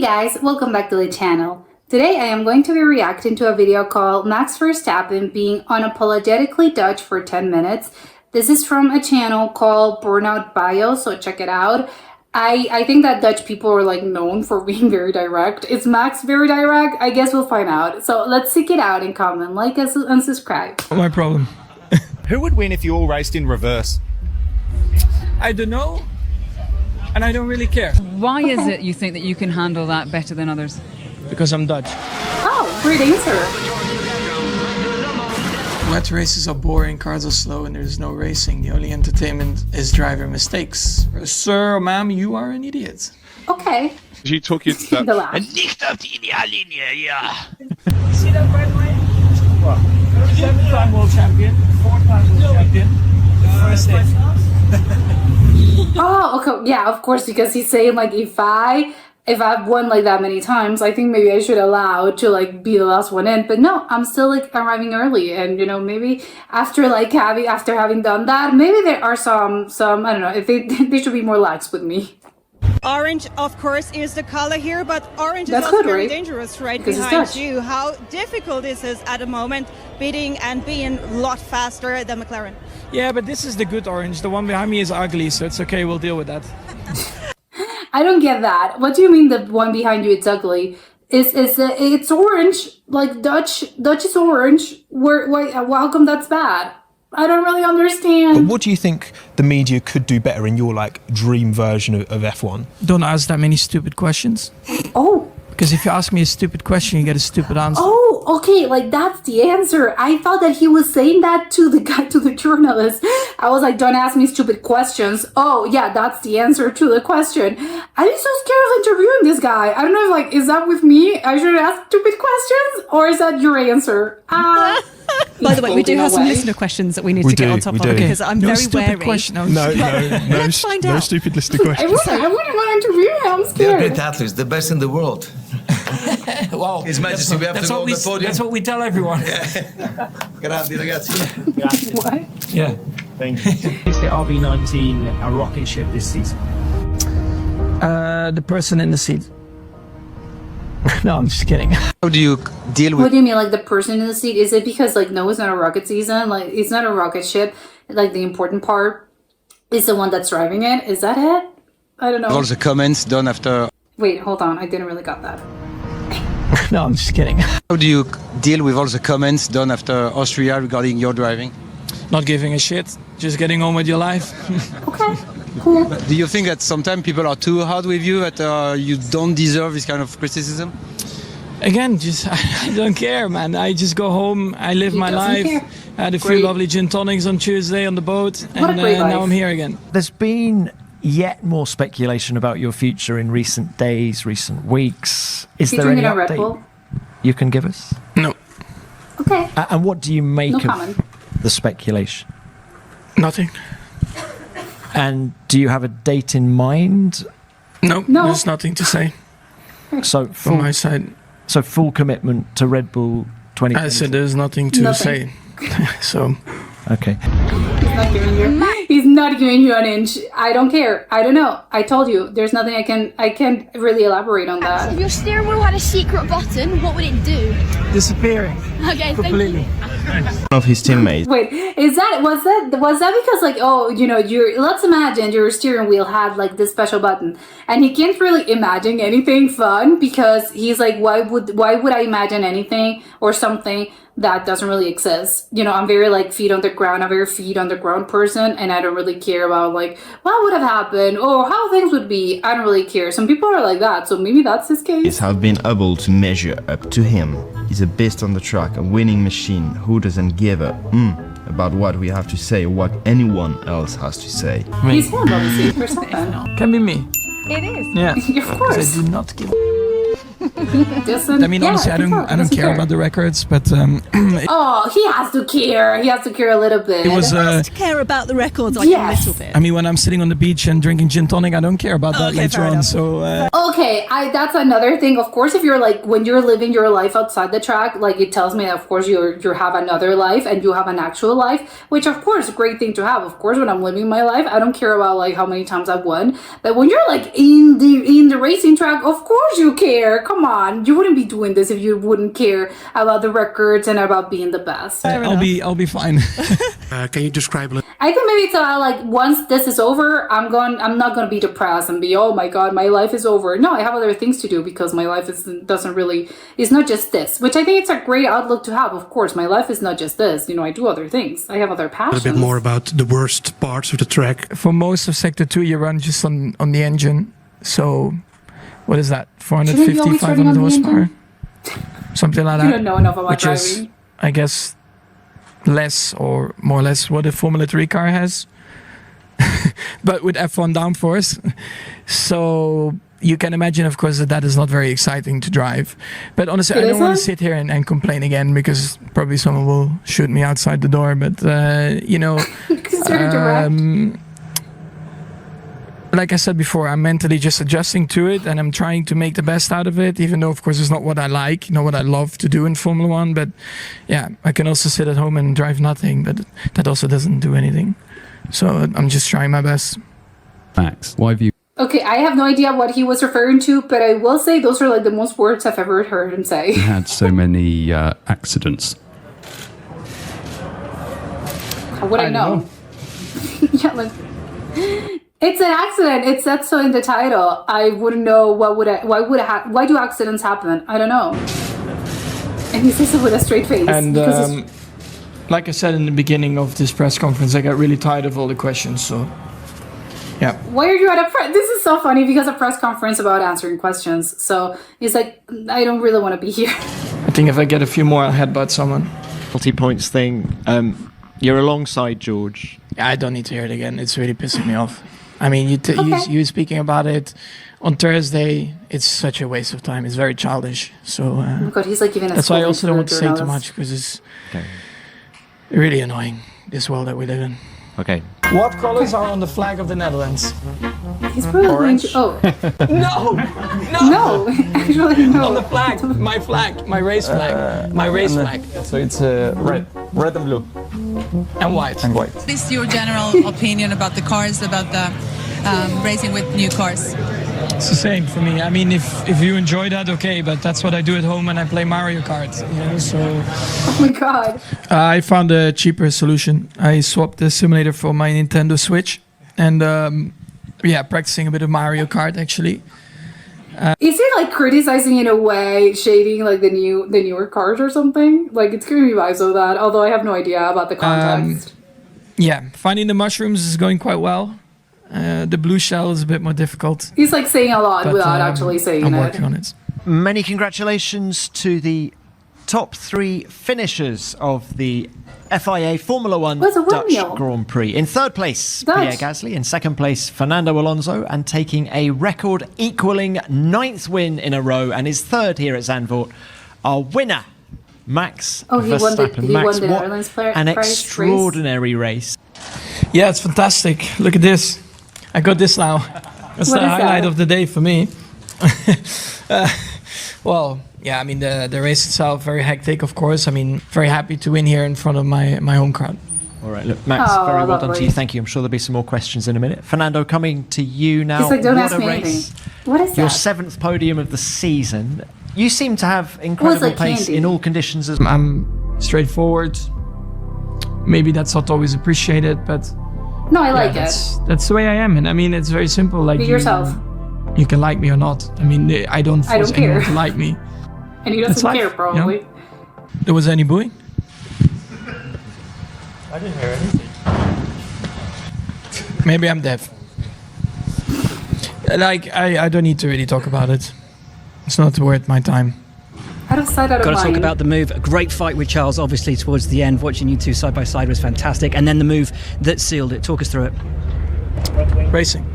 Hey guys, welcome back to the channel. Today I am going to be reacting to a video called Max Verstappen being unapologetically Dutch for 10 minutes. This is from a channel called Burnout Bio, so check it out. I think that Dutch people are like known for being very direct. Is Max very direct? I guess we'll find out. So let's seek it out and comment, like us and subscribe. Not my problem. Who would win if you all raced in reverse? I don't know, and I don't really care. Why is it you think that you can handle that better than others? Because I'm Dutch. Oh, great answer. Wet races are boring, cars are slow, and there's no racing. The only entertainment is driver mistakes. Sir or ma'am, you are an idiot. Okay. She took it that. The last. Nicht auf die Ideallinie, yeah. See that, by the way? What? 7-time world champion, 4-time world champion, first hit. Oh, okay. Yeah, of course, because he's saying like if I've won like that many times, I think maybe I should allow to like be the last one in. But no, I'm still like arriving early, and you know, maybe after having done that, maybe there are some I don't know, if they should be more lax with me. Orange, of course, is the color here, but orange is That's also good, very right? dangerous right Because it's behind Dutch. you. How difficult this is at the moment, beating and being a lot faster than McLaren. Yeah, but this is the good orange. The one behind me is ugly, so it's okay, we'll deal with that. I don't get that. What do you mean the one behind you? It's ugly. It's orange. Like Dutch is orange. How come that's bad? I don't really understand. What do you think the media could do better in your like dream version of F1? Don't ask that many stupid questions. Oh. Because if you ask me a stupid question, you get a stupid answer. Oh, okay, like that's the answer. I thought that he was saying that to the guy, to the journalist. I was like, don't ask me stupid questions. Oh, yeah, that's the answer to the question. I'm so scared of interviewing this guy. I don't know, like, is that with me? I should ask stupid questions? Or is that your answer? By the way, we do have some listener questions that we need to get on top of because I'm very wary. Question. No, Let's find no out. stupid listener questions. I wouldn't want to interview him. I'm They're scared. great athletes, the best in the world. Wow. His Majesty, we have to go on the podium. That's what we tell everyone. Grandi ragazzi. What? Yeah. Thank you. Is the RB19 a rocket ship this season? The person in the seat. No, I'm just kidding. How do you deal What with do you mean, like the person in the seat? Is it because like no, it's not a rocket season? Like it's not a rocket ship. Like the important part is the one that's driving it. Is that it? I don't know. all the comments done after? Wait, hold on. I didn't really got that. No, I'm just kidding. How do you deal with all the comments done after Austria regarding your driving? Not giving a shit. Just getting on with your life. Okay, cool. Do you think that sometimes people are too hard with you, that you don't deserve this kind of criticism? Again, just I don't care, man. I just go home, I live my doesn't life. care. I had a few Great. lovely gin tonics on Tuesday on the boat, What a and great now life. I'm here again. There's been yet more speculation about your future in recent days, recent weeks. Is You there any drinking a Red update Bull? you can give us? No, Okay. And what do you make No of comment. the speculation? nothing. And do you have a date in mind? No, No. there's nothing to say So from my side. full commitment to Red Bull 2020. I said there's nothing to Nothing. say. So, Okay. He's not giving you an inch. I don't care. I don't know. I told you. There's nothing I can't really elaborate on that. If your steering wheel had a secret button, what would it do? disappearing Okay, completely. Of his teammates. Wait, was that because like, oh, you know, let's imagine your steering wheel had like this special button, and he can't really imagine anything fun because he's like, why would I imagine anything or something that doesn't really exist? You know, I'm very like feet on the ground. I'm a very feet on the ground person, and I don't really care about like what would have happened or how things would be. I don't really care. Some people are like that, so maybe that's his case. Have been able to measure up to him. He's a beast on the track, a winning machine who doesn't give a about what we have to say or what anyone else has to say. He's him, obviously, for something. Can be me. It is. Yeah. Of course. I do not give. I mean, honestly, I don't care about the records, but oh, he has to care. He has to care a little bit. it was. He has to care about the records like a little bit. I mean, when I'm sitting on the beach and drinking gin tonic, I don't care about that later on. So. Okay, that's another thing. Of course, if you're like when you're living your life outside the track, like it tells me that of course you have another life and you have an actual life, which of course is a great thing to have. Of course, when I'm living my life, I don't care about like how many times I've won. But when you're like in the racing track, of course you care. Come on, you wouldn't be doing this if you wouldn't care about the records and about being the best. I'll be fine. Can you describe? I think maybe it's about like once this is over, I'm not gonna be depressed and be, oh my god, my life is over. No, I have other things to do because my life is not just this, which I think it's a great outlook to have. Of course, my life is not just this. You know, I do other things. I have other passions. A bit more about the worst parts of the track. For most of Sector 2, you run just on the engine. So, what is that? 450, 500 horsepower? Something like that. You don't know enough about which driving. Is, I guess, less or more or less what a Formula 3 car has. But with F1 downforce. So you can imagine, of course, that is not very exciting to drive. But honestly, I don't want to sit here and complain again because probably someone will shoot me outside the door. But, you know, like I said before, I'm mentally just adjusting to it and I'm trying to make the best out of it, even though, of course, it's not what I like, not what I love to do in Formula 1. But yeah, I can also sit at home and drive nothing, but that also doesn't do anything. So I'm just trying my best. Max, why have you... Okay, I have no idea what he was referring to, but I will say those are like the most words I've ever heard him say. You had so many accidents. How would I know? Yeah, like... It's an accident. It said so in the title. I wouldn't know why do accidents happen? I don't know. And he says it with a straight face. And like I said in the beginning of this press conference, I got really tired of all the questions. So, yeah. Why are you at a press? This is so funny because a press conference about answering questions. So he's like, I don't really want to be here. I think if I get a few more, I'll headbutt someone. Multi-points thing. You're alongside George. I don't need to hear it again. It's really pissing me off. I mean, you speaking about it on Thursday, it's such a waste of time. It's very childish. So oh my God, he's like giving us. that's why I also don't want to say too much because it's really annoying, this world that we live in. Okay. What colors are on the flag of the Netherlands? He's probably going to. Oh. No, actually no. On the flag, my race flag, my race flag. So it's red and blue. And white. And white. What is your general opinion about the cars, about the racing with new cars? It's the same for me. I mean, if you enjoy that, okay, but that's what I do at home when I play Mario Kart. You know, so. Oh my God. I found a cheaper solution. I swapped the simulator for my Nintendo Switch, and practicing a bit of Mario Kart actually. Is he like criticizing in a way, shading like the newer cars or something? Like it's giving me vibes of that. Although I have no idea about the context. Finding the mushrooms is going quite well. The blue shell is a bit more difficult. He's like saying a lot without actually saying I'm it. working on it. Many congratulations to the top 3 finishers of the FIA Formula 1 Dutch Grand Prix. In third place, Pierre Gasly. In second place, Fernando Alonso. And taking a record-equaling 9th win in a row and his third here at Zandvoort, our winner, Max Verstappen. He won the Netherlands prize. An extraordinary race. Yeah, it's fantastic. Look at this. I got this now. That's the highlight of the day for me. Well, yeah, I mean, the race itself, very hectic, of course. I mean, very happy to win here in front of my home crowd. All right, look, Max, very well done to you. Thank you. I'm sure there'll be some more questions in a minute. Fernando, coming to you now. He's like, don't ask what a me race. anything. What is Your that? 7th podium of the season. You seem to have incredible pace in all conditions. I'm straightforward. Maybe that's not always appreciated, but... No, I like it. That's the way I am. And I mean, it's very simple. Like Be yourself. You can like me or not. I mean, I don't force anyone to like me. And he doesn't care, probably. You know? There was any booing? I didn't hear anything. Maybe I'm deaf. Like, I don't need to really talk about it. It's not worth my time. Out of sight, out of mind. Got to talk about the move. A great fight with Charles, obviously, towards the end. Watching you two side by side was fantastic. And then the move that sealed it. Talk us through it. Racing.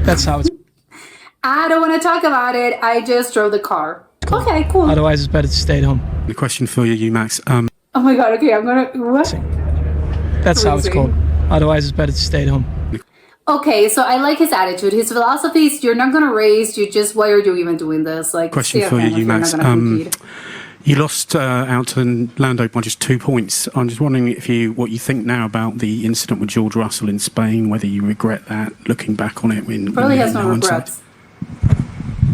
That's how it's... I don't want to talk about it. I just drove the car. Cool. Okay, cool. Otherwise, it's better to stay at home. The question for you, Max. Oh my god, okay, I'm gonna... What? That's how it's called. Otherwise, it's better to stay at home. Okay, so I like his attitude. His philosophy is you're not gonna race, you just... Why are you even doing this? Like, Question for you, Max. You lost out to Lando by just 2 points. I'm just wondering what you think now about the incident with George Russell in Spain, whether you regret that, looking back on it. Probably has no regrets.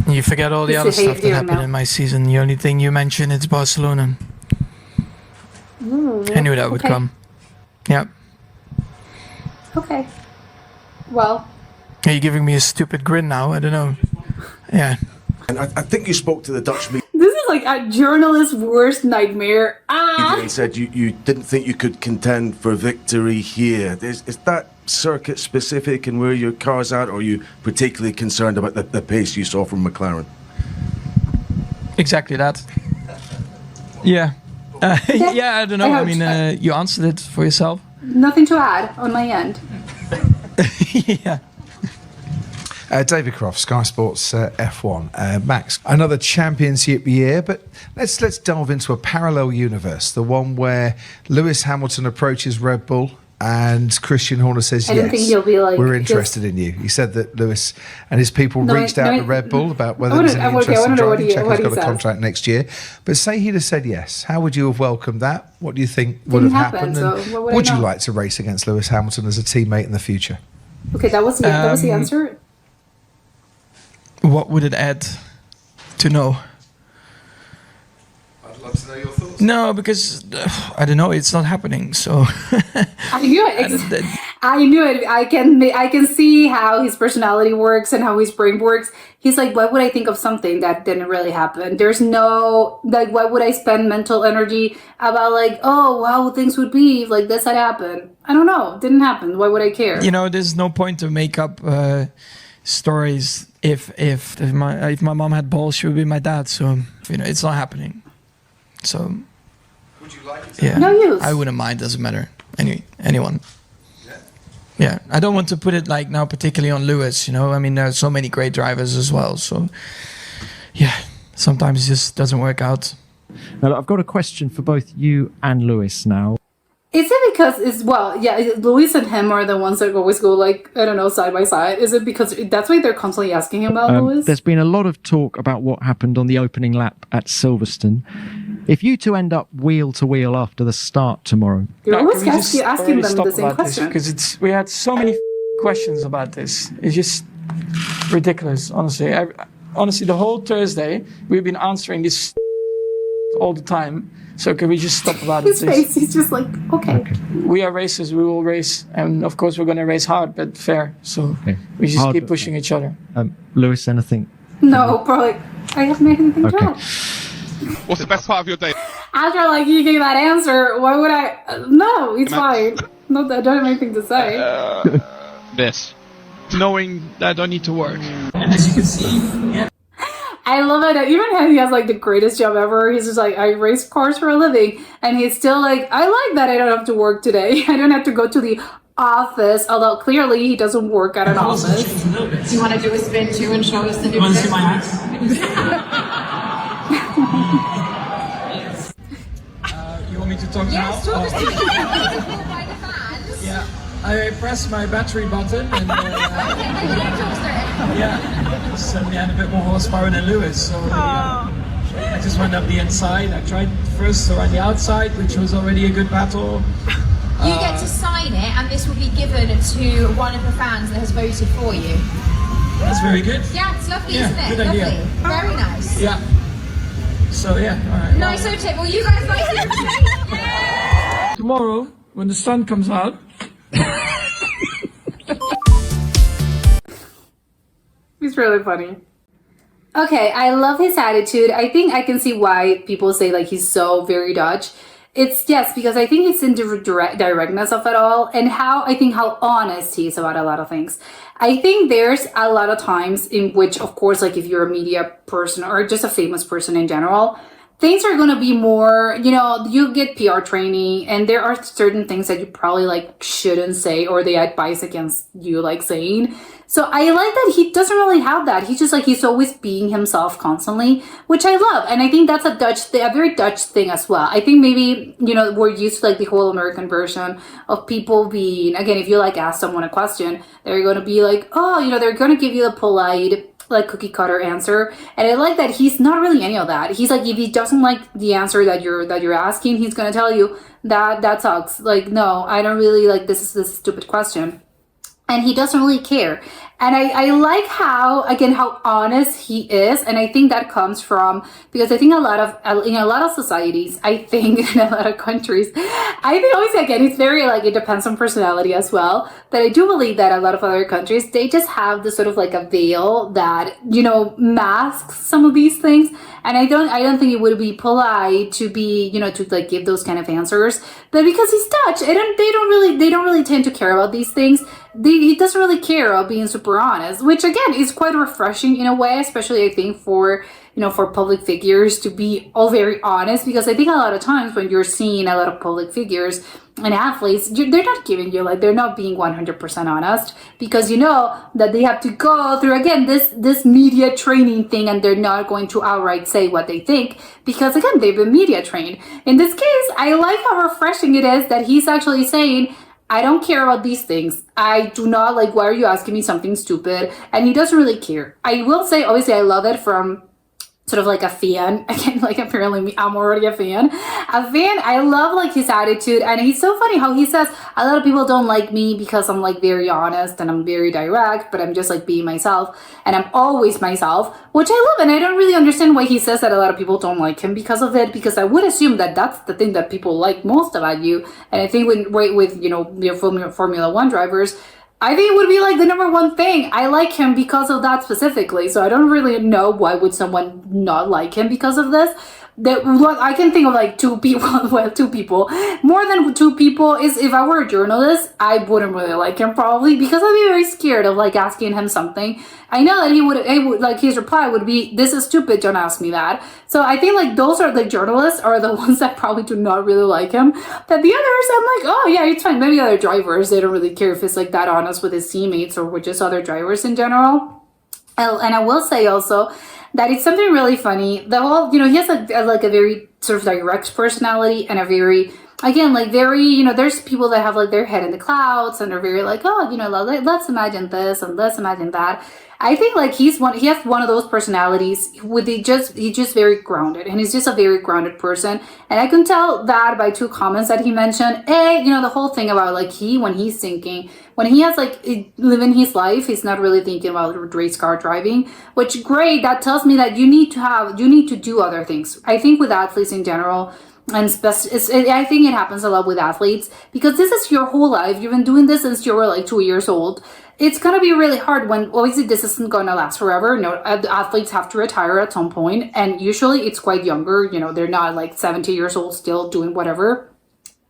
You forget all the other stuff that happened in my season. The only thing you mention is Barcelona. Ooh, I knew that would come. Yep. Okay. Well. Are you giving me a stupid grin now? I don't know. Yeah. And I think you spoke to the Dutch media. This is like a journalist's worst nightmare. He said you didn't think you could contend for victory here. Is that circuit specific and where your car's at, or are you particularly concerned about the pace you saw from McLaren? Exactly that. Yeah. Yeah, I don't know. I mean, you answered it for yourself. Nothing to add on my end. Yeah. David Croft, Sky Sports F1. Max, another championship year, but let's delve into a parallel universe, the one where Lewis Hamilton approaches Red Bull and Christian Horner says, I don't think he'll be like, we're interested in you. He said that Lewis and his people reached out to Red Bull about whether there's any interest in driving. Checo's got a contract next year. But say he'd have said yes. How would you have welcomed that? What do you think would have happened? So and would you like to race against Lewis Hamilton as a teammate in the future? Okay, that was the answer. What would it add to know? I'd love to know your thoughts. No, because I don't know. It's not happening. So I knew it. I knew it. I can see how his personality works and how his brain works. He's like, why would I think of something that didn't really happen? There's no like, why would I spend mental energy about like, oh, how things would be if like this had happened? I don't know. It didn't happen. Why would I care? You know, there's no point to make up stories. If my mom had balls, she would be my dad. So you know, it's not happening. So would you like it? Yeah, no use. I wouldn't mind. Doesn't matter. Anyone. Yeah, I don't want to put it like now particularly on Lewis. You know, I mean, there are so many great drivers as well. So yeah, sometimes it just doesn't work out. Now, I've got a question for both you and Lewis now. Is it because Luis and him are the ones that always go like, I don't know, side by side? Is it because that's why they're constantly asking him about Luis? There's been a lot of talk about what happened on the opening lap at Silverstone. If you two end up wheel to wheel after the start tomorrow, you're always asking them the same question. Because we had so many questions about this. It's just ridiculous, honestly. Honestly, the whole Thursday we've been answering this all the time. So can we just stop about his face? He's just like, okay. We are racers. We will race, and of course we're going to race hard, but fair. So we just keep pushing each other. Lewis, anything? No, probably. I haven't anything to add. What's the best part of your day? After like you gave that answer, why would I? No, it's fine. No, I don't have anything to say. This. Knowing that I don't need to work. And as you can see, yeah. I love it. Even when he has like the greatest job ever, he's just like, I race cars for a living. And he's still like, I like that I don't have to work today. I don't have to go to the office, although clearly he doesn't work at an office. Do you want to do a spin too and show us the new You want to see my hat? You want me to talk now? Yes, talk us through by the fans. Yeah, I pressed my battery button and just suddenly had a bit more horsepower than Lewis. So I just went up the inside. I tried first around the outside, which was already a good battle. You get to sign it, and this will be given to one of the fans that has voted for you. That's very good. Yeah, it's lovely, Yeah, isn't it? good idea. Lovely. Very nice. Yeah. So yeah, all right. Nice tip. Well, you guys like it. Tomorrow, when the sun comes out. He's really funny. Okay, I love his attitude. I think I can see why people say like he's so very Dutch. It's because I think it's in the directness of it all and how honest he is about a lot of things. I think there's a lot of times in which, of course, like if you're a media person or just a famous person in general, things are going to be more, you get PR training, and there are certain things that you probably like shouldn't say, or they advise against you like saying. So I like that he doesn't really have that. He's just like, he's always being himself constantly, which I love. And I think that's a very Dutch thing as well. I think maybe, we're used to like the whole American version of people being, again, if you like ask someone a question, they're going to be like, oh, they're going to give you the polite, like cookie cutter answer. And I like that he's not really any of that. He's like, if he doesn't like the answer that you're asking, he's going to tell you that sucks. Like, no, I don't really like this stupid question. And he doesn't really care. And I like how honest he is. And I think that comes from, because I think in a lot of societies, I think in a lot of countries, I think always, again, it's very like, it depends on personality as well. But I do believe that a lot of other countries, they just have this sort of like a veil that, masks some of these things. And I don't think it would be polite to be, to like give those kind of answers. But because he's Dutch, they don't really tend to care about these things. He doesn't really care about being super honest, which again is quite refreshing in a way, especially I think for public figures to be all very honest, because I think a lot of times when you're seeing a lot of public figures and athletes, they're not giving you, like, they're not being 100% honest, because that they have to go through, again, this media training thing, and they're not going to outright say what they think, because again, they've been media trained. In this case, I like how refreshing it is that he's actually saying, I don't care about these things. I do not like, why are you asking me something stupid? And he doesn't really care. I will say, obviously, I love it from sort of like a fan. Again, like apparently I'm already a fan. I love like his attitude. And he's so funny how he says, a lot of people don't like me because I'm like very honest and I'm very direct, but I'm just like being myself. And I'm always myself, which I love. And I don't really understand why he says that a lot of people don't like him because of it, because I would assume that that's the thing that people like most about you. And I think with your Formula One drivers, I think it would be like the number one thing. I like him because of that specifically. So I don't really know why would someone not like him because of this. I can think of like two people, more than two people. Is if I were a journalist, I wouldn't really like him probably, because I'd be very scared of like asking him something. I know that he would like, his reply would be, "This is stupid, don't ask me that." So I think like those are the journalists are the ones that probably do not really like him. But the others, I'm like, oh yeah, it's fine. Maybe other drivers, they don't really care if it's like that honest with his teammates or with just other drivers in general. And I will say also that it's something really funny. The whole, he has a very sort of direct personality, and a very, again, like very, there's people that have like their head in the clouds and are very like, oh, let's imagine this and let's imagine that. I think like he has one of those personalities he's just very grounded, and he's just a very grounded person. And I can tell that by two comments that he mentioned. The whole thing about like when he's thinking, when he has like living his life, he's not really thinking about race car driving, which great. That tells me that you need to do other things. I think with athletes in general, and I think it happens a lot with athletes, because this is your whole life. You've been doing this since you were like 2 years old. It's going to be really hard when, obviously, this isn't going to last forever. Athletes have to retire at some point, and usually it's quite younger. They're not like 70 years old still doing whatever.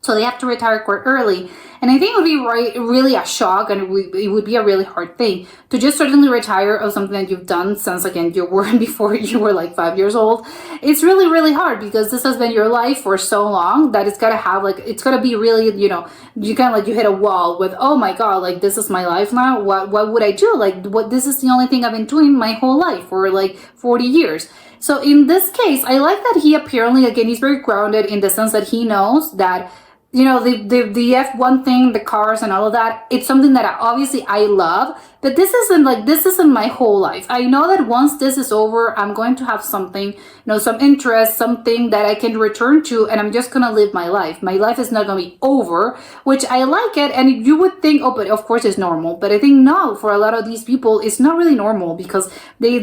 So they have to retire quite early. And I think it would be really a shock, and it would be a really hard thing to just suddenly retire of something that you've done since, again, you were before you were like 5 years old. It's really, really hard, because this has been your life for so long that it's got to have like, it's got to be really, you kind of like, you hit a wall with, oh my God, like this is my life now. What would I do? Like, this is the only thing I've been doing my whole life for like 40 years. So in this case, I like that he apparently, again, he's very grounded in the sense that he knows that, the F1 thing, the cars and all of that, it's something that I love, but this isn't my whole life. I know that once this is over, I'm going to have something, some interest, something that I can return to, and I'm just going to live my life. My life is not going to be over, which I like it. And you would think, oh, but of course it's normal. But I think no, for a lot of these people, it's not really normal, because they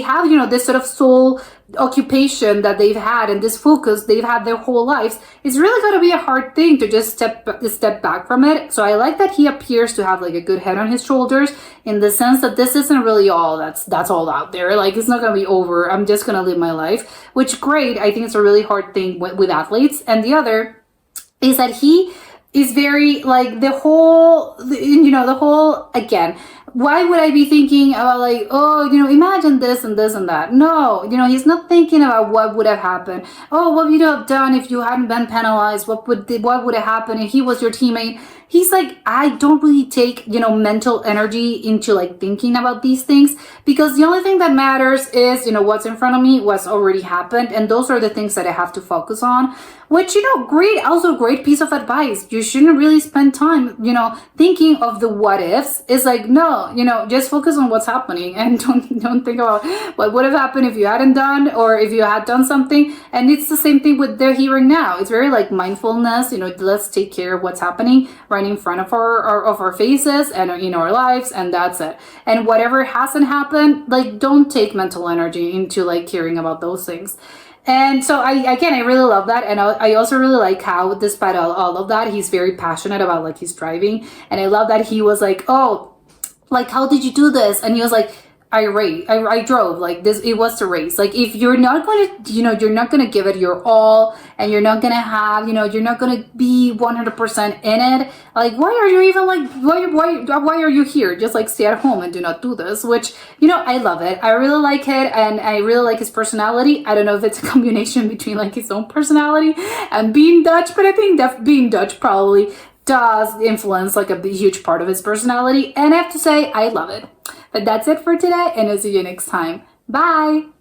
have, this sort of soul occupation that they've had, and this focus they've had their whole lives. It's really going to be a hard thing to just step back from it. So I like that he appears to have like a good head on his shoulders, in the sense that this isn't really all that's all out there. Like, it's not going to be over. I'm just going to live my life, which great. I think it's a really hard thing with athletes. And the other is that he is very like the whole, again, why would I be thinking about like, oh, you know, imagine this and this and that? No, you know, he's not thinking about what would have happened. Oh, what would you have done if you hadn't been penalized? What would have happened if he was your teammate? He's like, I don't really take, you know, mental energy into like thinking about these things, because the only thing that matters is, you know, what's in front of me, what's already happened. And those are the things that I have to focus on, which, you know, great piece of advice. You shouldn't really spend time, you know, thinking of the what ifs. It's like, no, you know, just focus on what's happening and don't think about what would have happened if you hadn't done, or if you had done something. And it's the same thing with the here and now. It's very like mindfulness, you know, let's take care of what's happening right in front of our faces and in our lives, and that's it. And whatever hasn't happened, like, don't take mental energy into like caring about those things. And so I really love that. And I also really like how, despite all of that, he's very passionate about like his driving. And I love that he was like, oh, like, how did you do this? And he was like, I drove like this. It was to race. Like, if you're not going to, you know, you're not going to give it your all, and you're not going to have, you know, you're not going to be 100% in it. Like, why are you even like, why are you here? Just like stay at home and do not do this, which, you know, I love it. I really like it. And I really like his personality. I don't know if it's a combination between like his own personality and being Dutch, but I think that being Dutch probably does influence like a huge part of his personality. And I have to say, I love it. But that's it for today, and I'll see you next time. Bye!